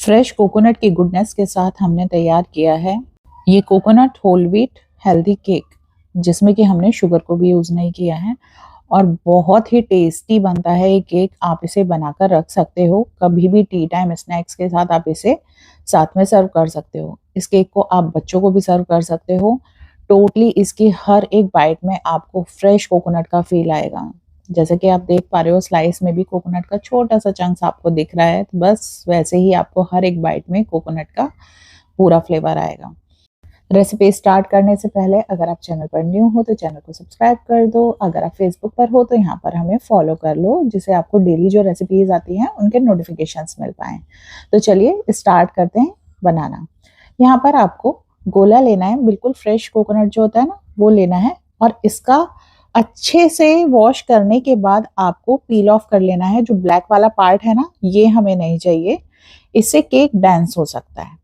Fresh coconut की goodness के साथ हमने तैयार किया है ये coconut whole wheat healthy cake, जिसमें कि हमने शुगर को भी यूज नहीं किया है और बहुत ही टेस्टी बनता है ये केक। आप इसे बनाकर रख सकते हो, कभी भी टी टाइम स्नैक्स के साथ आप इसे साथ में सर्व कर सकते हो। इस केक को आप बच्चों को भी सर्व कर सकते हो। टोटली इसकी हर एक बाइट में आपको फ्रेश कोकोनट का फील आएगा। जैसे कि आप देख पा रहे हो, स्लाइस में भी कोकोनट का छोटा सा चंक्स आपको दिख रहा है, तो बस वैसे ही आपको हर एक बाइट में कोकोनट का पूरा फ्लेवर आएगा। रेसिपी स्टार्ट करने से पहले अगर आप चैनल पर न्यू हो तो चैनल को सब्सक्राइब कर दो। अगर आप फेसबुक पर हो तो यहाँ पर हमें फॉलो कर लो, जिससे आपको डेली जो रेसिपीज आती हैं उनके नोटिफिकेशंस मिल पाएं। तो चलिए स्टार्ट करते हैं बनाना। यहाँ पर आपको गोला लेना है, बिल्कुल फ्रेश कोकोनट जो होता है ना वो लेना है, और इसका अच्छे से वॉश करने के बाद आपको पील ऑफ कर लेना है। जो ब्लैक वाला पार्ट है ना, ये हमें नहीं चाहिए, इससे केक डेंस हो सकता है।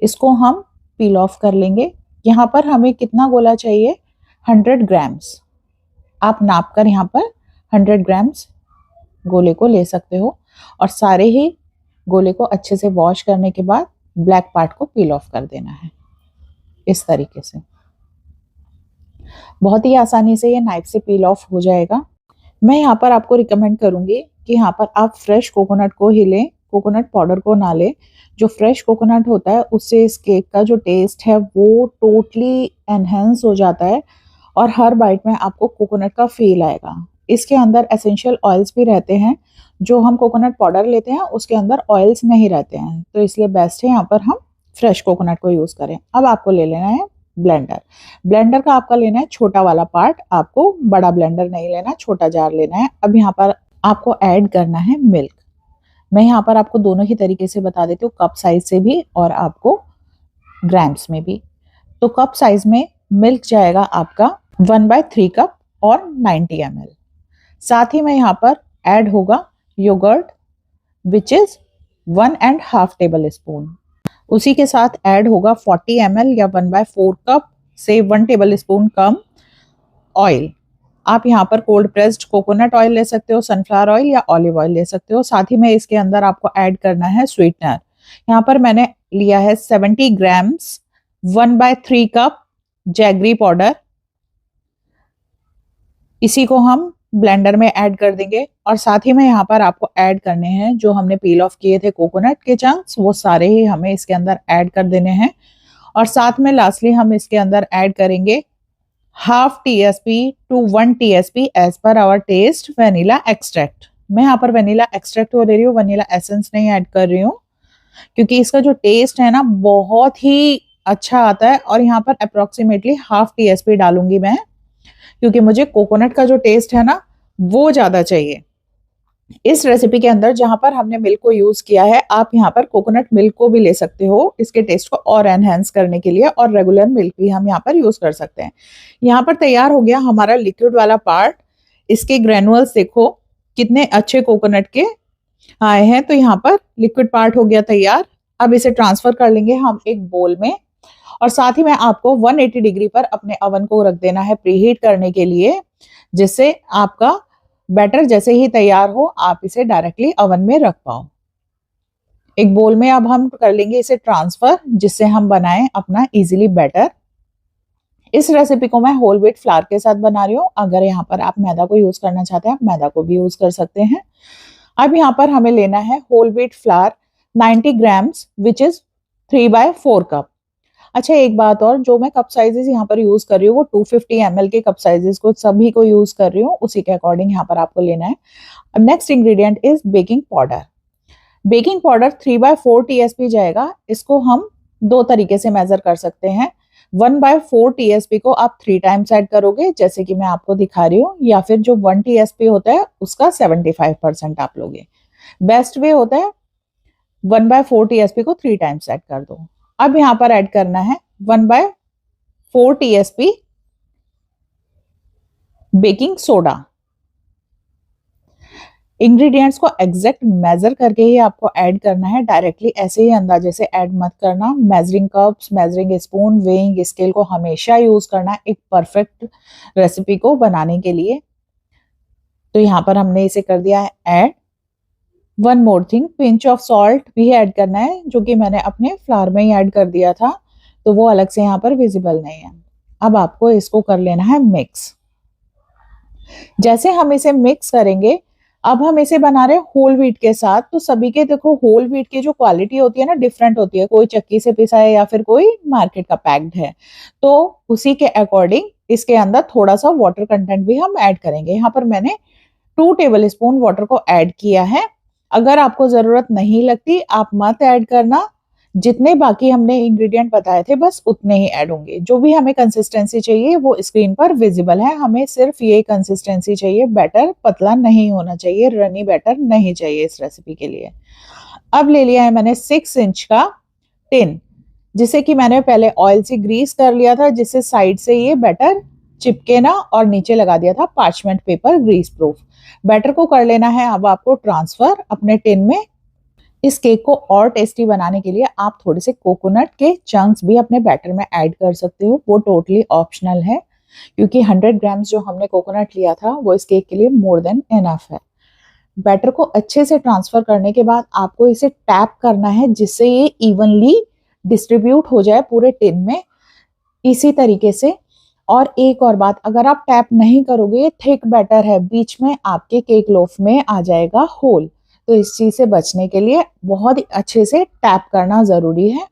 इसको हम पील ऑफ कर लेंगे। यहाँ पर हमें कितना गोला चाहिए, 100 ग्राम्स। आप नाप कर यहाँ पर 100 ग्राम्स गोले को ले सकते हो, और सारे ही गोले को अच्छे से वॉश करने के बाद ब्लैक पार्ट को पील ऑफ कर देना है इस तरीके से। बहुत ही आसानी से ये नाइफ से पील ऑफ हो जाएगा। मैं यहाँ पर आपको रिकमेंड करूंगी कि यहाँ पर आप फ्रेश कोकोनट को ही लें, कोकोनट पाउडर को ना लें। जो फ्रेश कोकोनट होता है उससे इस केक का जो टेस्ट है वो टोटली एनहेंस हो जाता है, और हर बाइट में आपको कोकोनट का फील आएगा। इसके अंदर एसेंशियल ऑयल्स भी रहते हैं, जो हम कोकोनट पाउडर लेते हैं उसके अंदर ऑयल्स नहीं रहते हैं, तो इसलिए बेस्ट है यहाँ पर हम फ्रेश कोकोनट को यूज करें। अब आपको ले लेना है ब्लेंडर। ब्लेंडर का आपका लेना है छोटा वाला पार्ट, आपको बड़ा ब्लेंडर नहीं लेना, छोटा जार लेना है। अब यहाँ पर आपको ऐड करना है मिल्क। मैं यहाँ पर आपको दोनों ही तरीके से बता देती हूँ, कप साइज से भी और आपको ग्राम्स में भी। तो कप साइज में मिल्क जाएगा आपका 1/3 कप और 90 ml। साथ ही में यहाँ पर ऐड होगा yoghurt which is 1.5 tablespoon. उसी के साथ ऐड होगा 40 ml या 1/4 कप से 1 टेबल स्पून कम ऑयल। आप यहाँ पर कोल्ड प्रेस्ड कोकोनट ऑयल ले सकते हो, सनफ्लावर ऑयल या ऑलिव ऑयल ले सकते हो। साथ ही में इसके अंदर आपको ऐड करना है स्वीटनर। यहाँ पर मैंने लिया है 70 ग्राम्स 1/3 कप जैगरी पाउडर। इसी को हम ब्लेंडर में ऐड कर देंगे, और साथ ही में यहाँ पर आपको ऐड करने हैं जो हमने पील ऑफ किए थे कोकोनट के चंक्स, वो सारे ही हमें इसके अंदर ऐड कर देने हैं। और साथ में लास्टली हम इसके अंदर ऐड करेंगे ½ TSP to 1 TSP as per our taste vanilla extract. मैं यहाँ पर वेनिला एक्सट्रैक्ट हो दे रही हूँ, वेनिला एसेंस नहीं ऐड कर रही हूँ, क्योंकि इसका जो टेस्ट है ना बहुत ही अच्छा आता है। और यहाँ पर अप्रोक्सीमेटली ½ TSP डालूंगी मैं, क्योंकि मुझे कोकोनट का जो टेस्ट है ना वो ज्यादा चाहिए इस रेसिपी के अंदर। जहां पर हमने मिल्क को यूज किया है, आप यहाँ पर कोकोनट मिल्क को भी ले सकते हो इसके टेस्ट को और एनहेंस करने के लिए, और रेगुलर मिल्क भी हम यहाँ पर यूज कर सकते हैं। यहाँ पर तैयार हो गया हमारा लिक्विड वाला पार्ट। इसके ग्रेनुअल्स देखो कितने अच्छे कोकोनट के आए हैं। तो यहाँ पर लिक्विड पार्ट हो गया तैयार। अब इसे ट्रांसफर कर लेंगे हम एक बोल में, और साथ ही में आपको 180 डिग्री पर अपने अवन को रख देना है प्रीहीट करने के लिए, जिससे आपका बैटर जैसे ही तैयार हो आप इसे डायरेक्टली अवन में रख पाओ। एक बोल में अब हम कर लेंगे इसे ट्रांसफर, जिससे हम बनाएं अपना इजीली बैटर। इस रेसिपी को मैं होल व्हीट फ्लावर के साथ बना रही हूँ। अगर यहाँ पर आप मैदा को यूज करना चाहते हैं, आप मैदा को भी यूज कर सकते हैं। अब यहाँ पर हमें लेना है whole wheat flour 90 grams which is 3/4 cup. अच्छा, एक बात और, जो मैं कप साइजेस यहाँ पर यूज कर रही हूँ वो 250 ml के कप साइजेस को सभी को यूज कर रही हूँ, उसी के अकॉर्डिंग यहाँ पर आपको लेना है। अब next ingredient is baking powder. Baking powder 3/4 TSP जाएगा। इसको हम दो तरीके से मेजर कर सकते हैं। 1/4 TSP को आप 3 टाइम्स ऐड करोगे, जैसे कि मैं आपको दिखा रही हूँ, या फिर जो 1 TSP होता है उसका 75% आप लोगे। बेस्ट वे होता है 1/4 TSP को 3 टाइम्स ऐड कर दो। अब यहाँ पर ऐड करना है 1/4 TSP बेकिंग सोडा। इंग्रेडिएंट्स को एग्जैक्ट मेजर करके ही आपको ऐड करना है, डायरेक्टली ऐसे ही अंदाजे से ऐड मत करना। Measuring cups, measuring spoon, weighing scale को हमेशा यूज करना है एक परफेक्ट रेसिपी को बनाने के लिए। तो यहाँ पर हमने इसे कर दिया है add. One more thing, pinch of salt भी ऐड करना है, जो कि मैंने अपने फ्लावर में ही ऐड कर दिया था, तो वो अलग से यहाँ पर विजिबल नहीं है। अब आपको इसको कर लेना है मिक्स। जैसे हम इसे मिक्स करेंगे, अब हम इसे बना रहे हैं होल व्हीट के साथ, तो सभी के देखो होल व्हीट की जो क्वालिटी होती है ना डिफरेंट होती है, कोई चक्की से पिसा है या फिर कोई मार्केट का पैक्ड है, तो उसी के अकॉर्डिंग इसके अंदर थोड़ा सा वाटर कंटेंट भी हम ऐड करेंगे। यहाँ पर मैंने 2 टेबल स्पून वाटर को ऐड किया है। अगर आपको जरूरत नहीं लगती आप मत ऐड करना, जितने बाकी हमने इंग्रेडिएंट बताए थे बस उतने ही ऐड होंगे। जो भी हमें कंसिस्टेंसी चाहिए वो स्क्रीन पर विजिबल है, हमें सिर्फ ये कंसिस्टेंसी चाहिए, बैटर पतला नहीं होना चाहिए, रनी बैटर नहीं चाहिए इस रेसिपी के लिए। अब ले लिया है मैंने 6 इंच का टिन, जिसे कि मैंने पहले ऑयल से ग्रीस कर लिया था, जिससे साइड से ये बैटर चिपके ना, और नीचे लगा दिया था parchment paper greaseproof. Batter को कर लेना है अब आपको ट्रांसफर अपने टिन में। इस केक को और टेस्टी बनाने के लिए आप थोड़े से कोकोनट के चंक्स भी अपने बैटर में ऐड कर सकते हो, वो टोटली ऑप्शनल है, क्योंकि 100 ग्राम्स जो हमने कोकोनट लिया था वो इस केक के लिए मोर देन इनफ है। बैटर को अच्छे से ट्रांसफर करने के बाद आपको इसे टैप करना है, जिससे ये इवनली डिस्ट्रीब्यूट हो जाए पूरे टिन में, इसी तरीके से। और एक और बात, अगर आप टैप नहीं करोगे, ये थिक बैटर है, बीच में आपके केक लोफ में आ जाएगा होल, तो इस चीज से बचने के लिए बहुत ही अच्छे से टैप करना जरूरी है।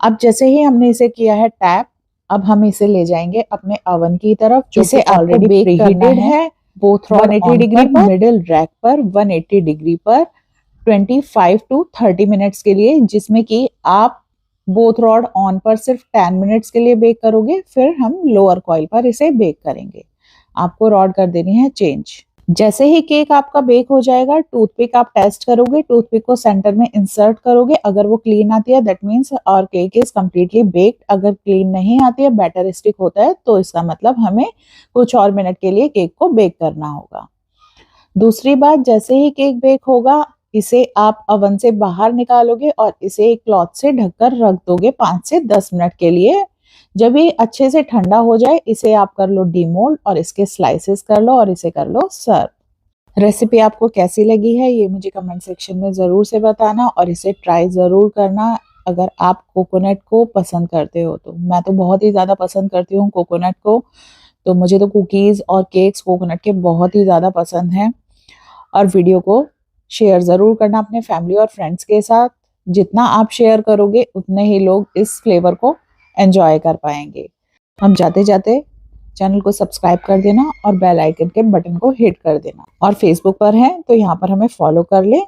अब जैसे ही हमने इसे किया है टैप, अब हम इसे ले जाएंगे अपने ओवन की तरफ, जो इसे ऑलरेडी बेक करना है बोथ 180 डिग्री पर, मिडिल रैक पर 180 डिग्री पर 25 टू 30 मिनट्स के लिए, जिसमें कि आप बोथ रॉड ऑन पर सिर्फ 10 मिनट्स के लिए बेक करोगे, फिर हम लोअर कॉइल पर इसे बेक करेंगे। आपको रॉड कर देनी है चेंज। जैसे ही केक आपका बेक हो जाएगा, टूथपिक आप टेस्ट करोगे, टूथपिक को सेंटर में इंसर्ट करोगे, अगर वो क्लीन आती है दैट मीन्स और केक इज कम्प्लीटली बेक्ड। अगर क्लीन नहीं आती है, बैटर स्टिक होता है, तो इसका मतलब हमें कुछ और मिनट के लिए केक को बेक करना होगा। दूसरी बात, जैसे ही केक बेक होगा, इसे आप ओवन से बाहर निकालोगे और इसे एक क्लॉथ से ढककर रख दोगे 5 से 10 मिनट के लिए। जब ये अच्छे से ठंडा हो जाए, इसे आप कर लो डीमोल्ड और इसके स्लाइसेस कर लो और इसे कर लो सर्व। रेसिपी आपको कैसी लगी है ये मुझे कमेंट सेक्शन में ज़रूर से बताना, और इसे ट्राई ज़रूर करना अगर आप कोकोनट को पसंद करते हो तो। मैं तो बहुत ही ज़्यादा पसंद करती हूँ कोकोनट को, तो मुझे तो कुकीज़ और केक्स कोकोनट के बहुत ही ज़्यादा पसंद हैं। और वीडियो को शेयर ज़रूर करना अपने फैमिली और फ्रेंड्स के साथ। जितना आप शेयर करोगे उतने ही लोग इस फ्लेवर को एंजॉय कर पाएंगे। हम जाते जाते चैनल को सब्सक्राइब कर देना और बेल आइकन के बटन को हिट कर देना, और फेसबुक पर हैं तो यहाँ पर हमें फॉलो कर ले